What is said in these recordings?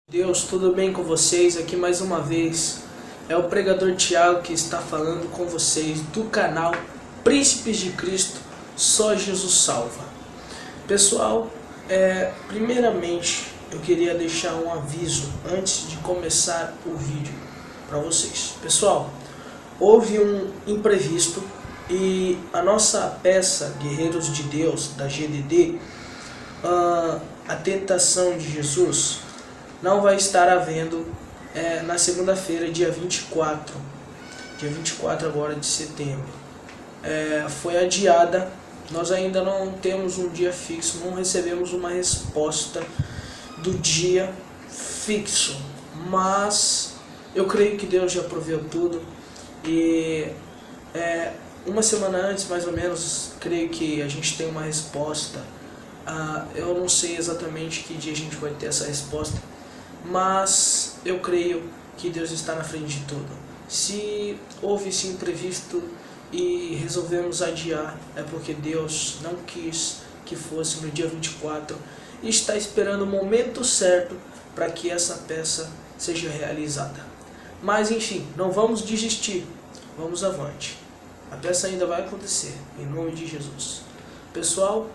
Deus, tudo bem com vocês? Aqui mais uma vez é o pregador Tiago que está falando com vocês do canal Príncipes de Cristo, só Jesus salva. Pessoal, primeiramente eu queria deixar um aviso antes de começar o vídeo para vocês. Pessoal, houve um imprevisto e a nossa peça Guerreiros de Deus da GDD, a Tentação de Jesus, não vai estar havendo na segunda-feira, dia 24 agora de setembro. Foi adiada, nós ainda não temos um dia fixo, não recebemos uma resposta do dia fixo, mas eu creio que Deus já proveu tudo e uma semana antes, mais ou menos, creio que a gente tem uma resposta. Eu não sei exatamente que dia a gente vai ter essa resposta, mas eu creio que Deus está na frente de tudo. Se houve esse imprevisto e resolvemos adiar, é porque Deus não quis que fosse no dia 24 e está esperando o momento certo para que essa peça seja realizada. Mas enfim, não vamos desistir, vamos avante. A peça ainda vai acontecer, em nome de Jesus. Pessoal,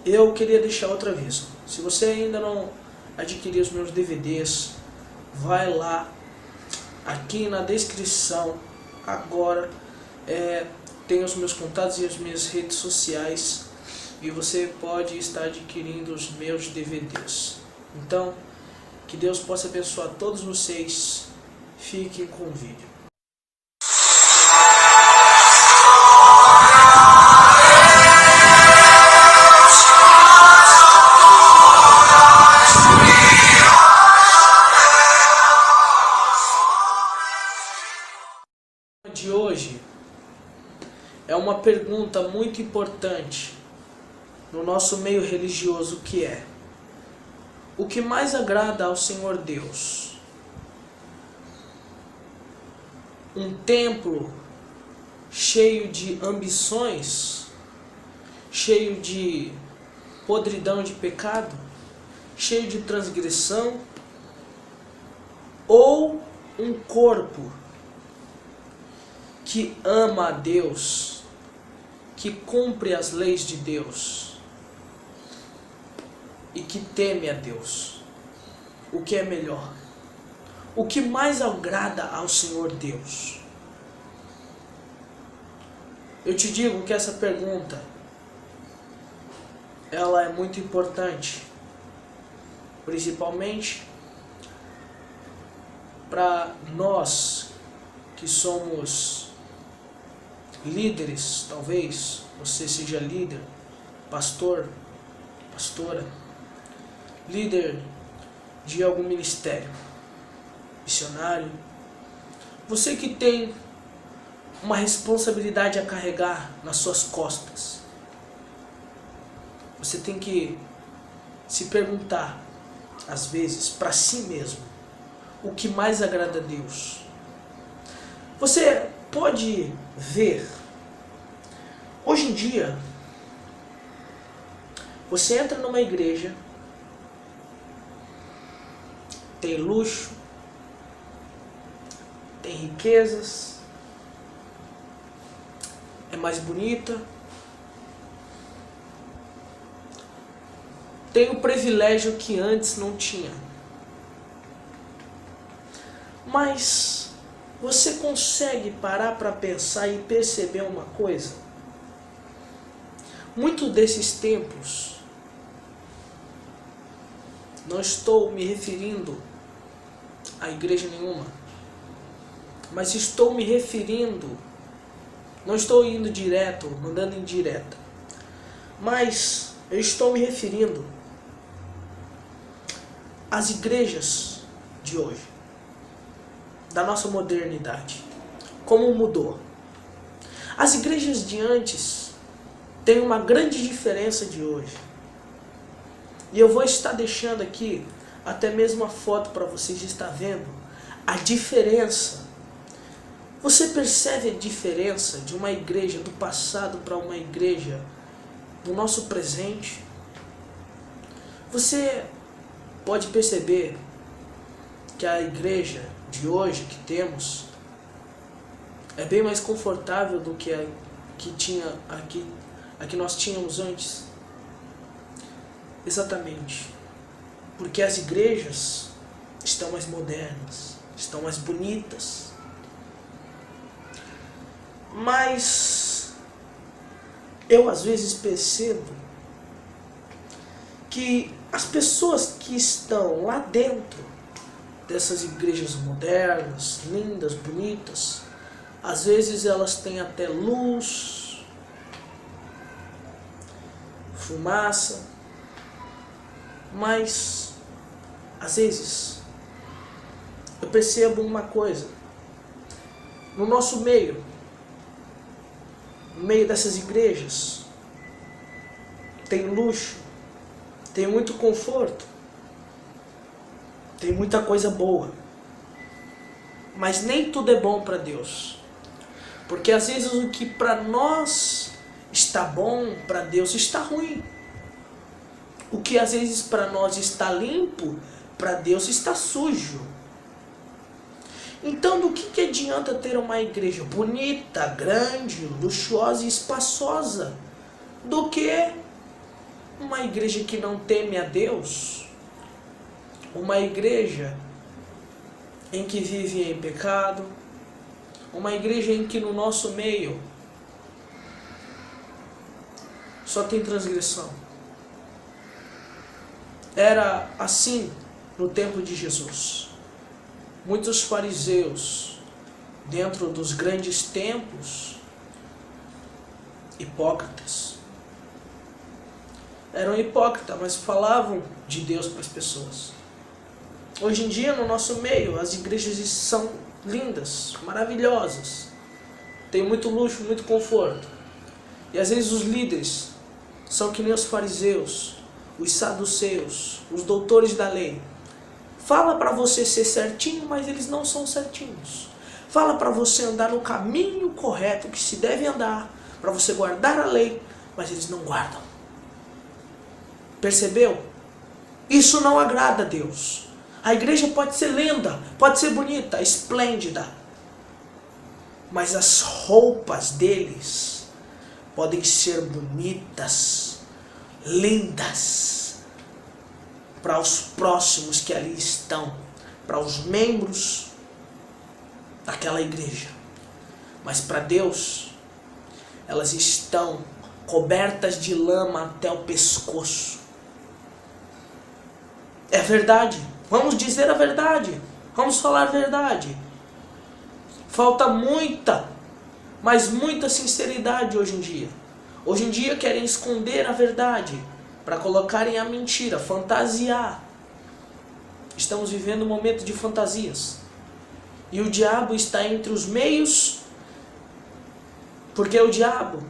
eu queria deixar outro aviso. Se você ainda não adquirir os meus DVDs, vai lá, aqui na descrição, agora, tem os meus contatos e as minhas redes sociais, e você pode estar adquirindo os meus DVDs. Então, que Deus possa abençoar todos vocês. Fiquem com o vídeo. De hoje é uma pergunta muito importante no nosso meio religioso, que é: o que mais agrada ao Senhor Deus? Um templo cheio de ambições, cheio de podridão de pecado, cheio de transgressão, ou um corpo que ama a Deus, que cumpre as leis de Deus e que teme a Deus? O que é melhor? O que mais agrada ao Senhor Deus? Eu te digo que essa pergunta, ela é muito importante, principalmente para nós que somos líderes. Talvez você seja líder, pastor, pastora, líder de algum ministério, missionário. Você que tem uma responsabilidade a carregar nas suas costas. Você tem que se perguntar, às vezes, para si mesmo, o que mais agrada a Deus. Você pode ver, hoje em dia, você entra numa igreja, tem luxo, tem riquezas, é mais bonita, tem o privilégio que antes não tinha. Mas você consegue parar para pensar e perceber uma coisa? Muitos desses templos, não estou me referindo a igreja nenhuma, mas estou me referindo, não estou indo direto, mandando indireta, mas eu estou me referindo às igrejas de hoje, da nossa modernidade. Como mudou? As igrejas de antes têm uma grande diferença de hoje. E eu vou estar deixando aqui até mesmo a foto para vocês estar vendo a diferença. Você percebe a diferença de uma igreja do passado para uma igreja do nosso presente? Você pode perceber que a igreja de hoje que temos é bem mais confortável do que a que nós tínhamos antes. Exatamente. Porque as igrejas estão mais modernas, estão mais bonitas. Mas eu às vezes percebo que as pessoas que estão lá dentro dessas igrejas modernas, lindas, bonitas, às vezes elas têm até luz, fumaça, mas às vezes eu percebo uma coisa: no nosso meio, no meio dessas igrejas, tem luxo, tem muito conforto, tem muita coisa boa, mas nem tudo é bom para Deus. Porque às vezes o que para nós está bom, para Deus está ruim. O que às vezes para nós está limpo, para Deus está sujo. Então do que adianta ter uma igreja bonita, grande, luxuosa e espaçosa, do que uma igreja que não teme a Deus? Uma igreja em que vive em pecado, uma igreja em que no nosso meio só tem transgressão. Era assim no tempo de Jesus. Muitos fariseus, dentro dos grandes templos, hipócritas. Eram hipócritas, mas falavam de Deus para as pessoas. Hoje em dia, no nosso meio, as igrejas são lindas, maravilhosas. Tem muito luxo, muito conforto. E às vezes os líderes são que nem os fariseus, os saduceus, os doutores da lei. Fala para você ser certinho, mas eles não são certinhos. Fala para você andar no caminho correto que se deve andar, para você guardar a lei, mas eles não guardam. Percebeu? Isso não agrada a Deus. A igreja pode ser linda, pode ser bonita, esplêndida, mas as roupas deles podem ser bonitas, lindas, para os próximos que ali estão, para os membros daquela igreja. Mas para Deus, elas estão cobertas de lama até o pescoço. É verdade. Vamos dizer a verdade. Vamos falar a verdade. Falta muita, mas muita sinceridade hoje em dia. Hoje em dia querem esconder a verdade para colocarem a mentira, fantasiar. Estamos vivendo um momento de fantasias. E o diabo está entre os meios, porque o diabo,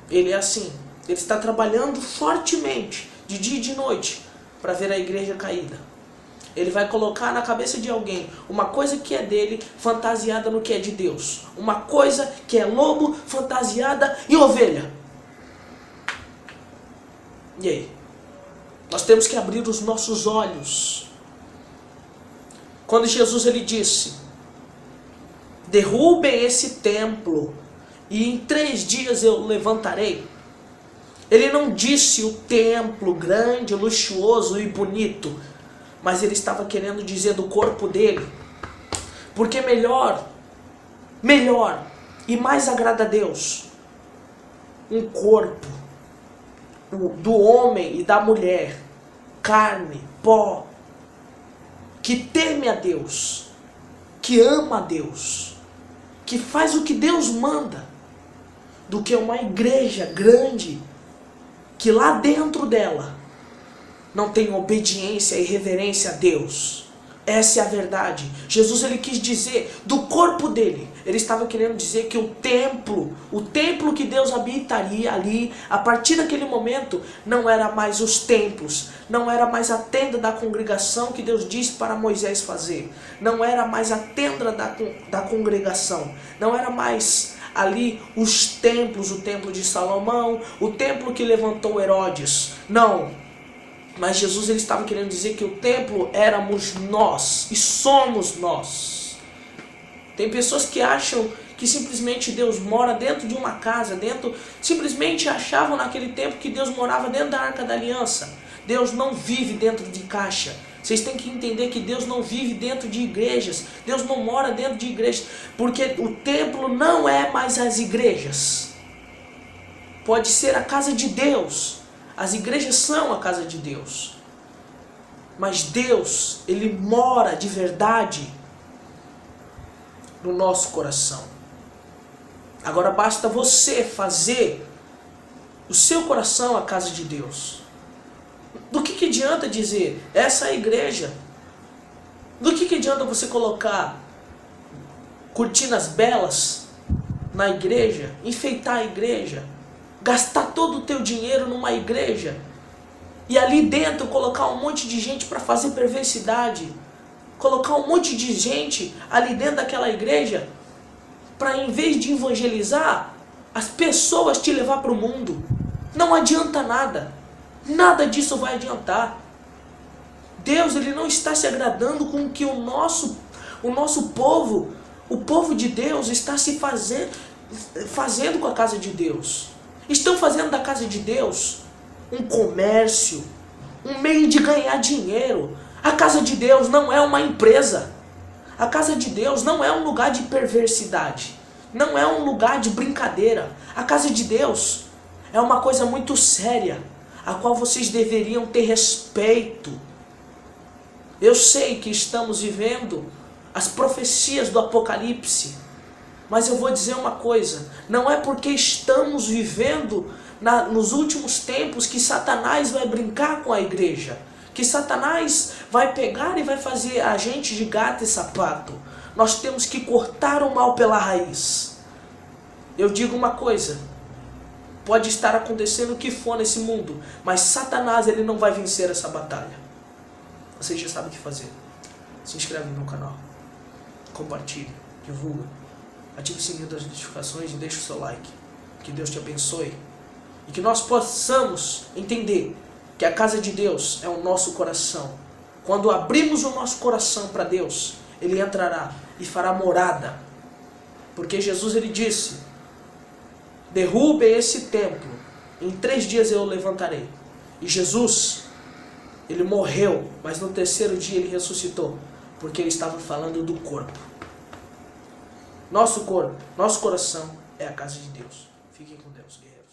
ele é assim. Ele está trabalhando fortemente, de dia e de noite, para ver a igreja caída. Ele vai colocar na cabeça de alguém uma coisa que é dele, fantasiada no que é de Deus. Uma coisa que é lobo, fantasiada em ovelha. E aí? Nós temos que abrir os nossos olhos. Quando Jesus ele disse: derrubem esse templo e em 3 dias eu levantarei. Ele não disse o templo grande, luxuoso e bonito, mas ele estava querendo dizer do corpo dele. Porque melhor e mais agrada a Deus um corpo do homem e da mulher, carne, pó, que teme a Deus, que ama a Deus, que faz o que Deus manda, do que uma igreja grande, que lá dentro dela não tem obediência e reverência a Deus. Essa é a verdade. Jesus ele quis dizer do corpo dele. Ele estava querendo dizer que o templo que Deus habitaria ali, a partir daquele momento, não era mais os templos, não era mais a tenda da congregação que Deus disse para Moisés fazer, não era mais a tenda da congregação, não era mais ali os templos, o templo de Salomão, o templo que levantou Herodes. Não. Mas Jesus ele estava querendo dizer que o templo éramos nós e somos nós. Tem pessoas que acham que simplesmente Deus mora dentro de uma casa, simplesmente achavam naquele tempo que Deus morava dentro da Arca da Aliança. Deus não vive dentro de caixa. Vocês têm que entender que Deus não vive dentro de igrejas. Deus não mora dentro de igrejas, porque o templo não é mais as igrejas. Pode ser a casa de Deus. As igrejas são a casa de Deus. Mas Deus, Ele mora de verdade no nosso coração. Agora basta você fazer o seu coração a casa de Deus. Do que adianta dizer, essa é a igreja? Do que adianta você colocar cortinas belas na igreja, enfeitar a igreja, gastar todo o teu dinheiro numa igreja e ali dentro colocar um monte de gente para fazer perversidade, colocar um monte de gente ali dentro daquela igreja para, em vez de evangelizar, as pessoas te levar para o mundo? Não adianta nada. Nada disso vai adiantar. Deus ele não está se agradando com o que o nosso povo, o povo de Deus está se fazendo com a casa de Deus. Estão fazendo da casa de Deus um comércio, um meio de ganhar dinheiro. A casa de Deus não é uma empresa. A casa de Deus não é um lugar de perversidade. Não é um lugar de brincadeira. A casa de Deus é uma coisa muito séria, a qual vocês deveriam ter respeito. Eu sei que estamos vivendo as profecias do Apocalipse, mas eu vou dizer uma coisa, não é porque estamos vivendo nos últimos tempos que Satanás vai brincar com a igreja, que Satanás vai pegar e vai fazer a gente de gato e sapato. Nós temos que cortar o mal pela raiz. Eu digo uma coisa, pode estar acontecendo o que for nesse mundo, mas Satanás ele não vai vencer essa batalha. Você já sabe o que fazer. Se inscreve no meu canal, compartilhe, divulga, ative o sininho das notificações e deixe o seu like. Que Deus te abençoe e que nós possamos entender que a casa de Deus é o nosso coração. Quando abrimos o nosso coração para Deus, Ele entrará e fará morada. Porque Jesus ele disse, derrubem esse templo, em 3 dias eu o levantarei. E Jesus, ele morreu, mas no 3º dia ele ressuscitou, porque ele estava falando do corpo. Nosso corpo, nosso coração é a casa de Deus. Fiquem com Deus, guerreiros.